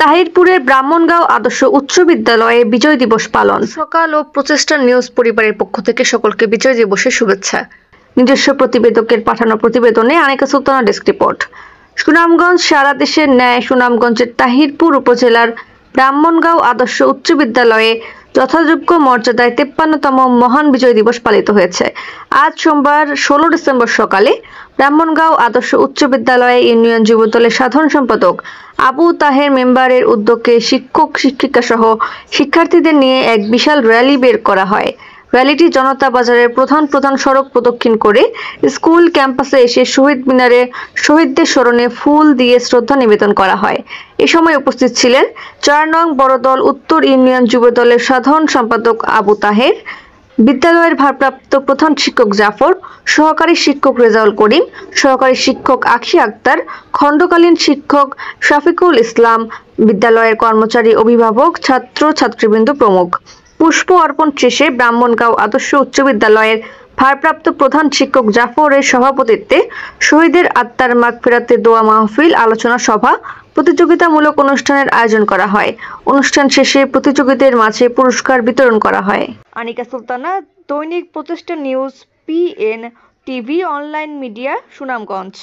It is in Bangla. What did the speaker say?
তাহিরপুরের ব্রাহ্মণগাঁও আদর্শ উচ্চ বিদ্যালয়ে বিজয় দিবস পালন। সকাল ও প্রচেষ্টা নিউজ পরিবারের পক্ষ থেকে সকলকে বিজয় দিবসের শুভেচ্ছা। নিজস্ব প্রতিবেদকের পাঠানো প্রতিবেদনে আনিকা সুলতানা ডেস্ক রিপোর্ট। সুনামগঞ্জ সারা দেশের ন্যায় সুনামগঞ্জের তাহিরপুর উপজেলার ব্রাহ্মণগাঁও আদর্শ উচ্চ বিদ্যালয়ে যথাযোগ্য মর্যাদায় 53তম মহান বিজয় দিবস পালিত হয়েছে। আজ সোমবার 16 ডিসেম্বর সকালে ব্রাহ্মণগাঁও আদর্শ উচ্চ বিদ্যালয়ে ইউনিয়ন যুবদলের সাধারণ সম্পাদক আবু তাহের মেম্বারের উদ্যোগে শিক্ষক শিক্ষিকা সহ শিক্ষার্থীদের নিয়ে এক বিশাল র্যালি বের করা হয়। র্যালিটি জনতা বাজারের প্রধান সড়ক প্রদক্ষিণ করে স্কুল ক্যাম্পাসে এসে শহীদ মিনারে শহীদদের স্মরণে ফুল দিয়ে শ্রদ্ধা নিবেদন করা হয়। এ সময় উপস্থিত ছিলেন 4 নং বড়দল উত্তর ইউনিয়ন যুবদলের সাধারণ সম্পাদক আবু তাহের, বিদ্যালয়ের ভারপ্রাপ্ত প্রধান শিক্ষক জাফর, সহকারী শিক্ষক রেজাউল করিম, সহকারী শিক্ষক আকশি আক্তার, খণ্ডকালীন শিক্ষক শফিকুল ইসলাম, বিদ্যালয়ের কর্মচারী, অভিভাবক, ছাত্র ছাত্রীবৃন্দ প্রমুখ। পুষ্প অর্পণ শেষে ব্রাহ্মণগাঁও আদর্শ উচ্চ বিদ্যালয়ের ভারপ্রাপ্ত প্রধান শিক্ষক জাফরের সভাপতিত্বে শহীদের আত্মার মাগফিরাতে দোয়া মাহফিল, আলোচনা সভা, প্রতিযোগিতামূলক অনুষ্ঠানের আয়োজন করা হয়। অনুষ্ঠান শেষে প্রতিযোগীদের মাঝে পুরস্কার বিতরণ করা হয়। আনিকা সুলতানা, দৈনিক প্রচেষ্টা news, PN TV online media, Sunamganj.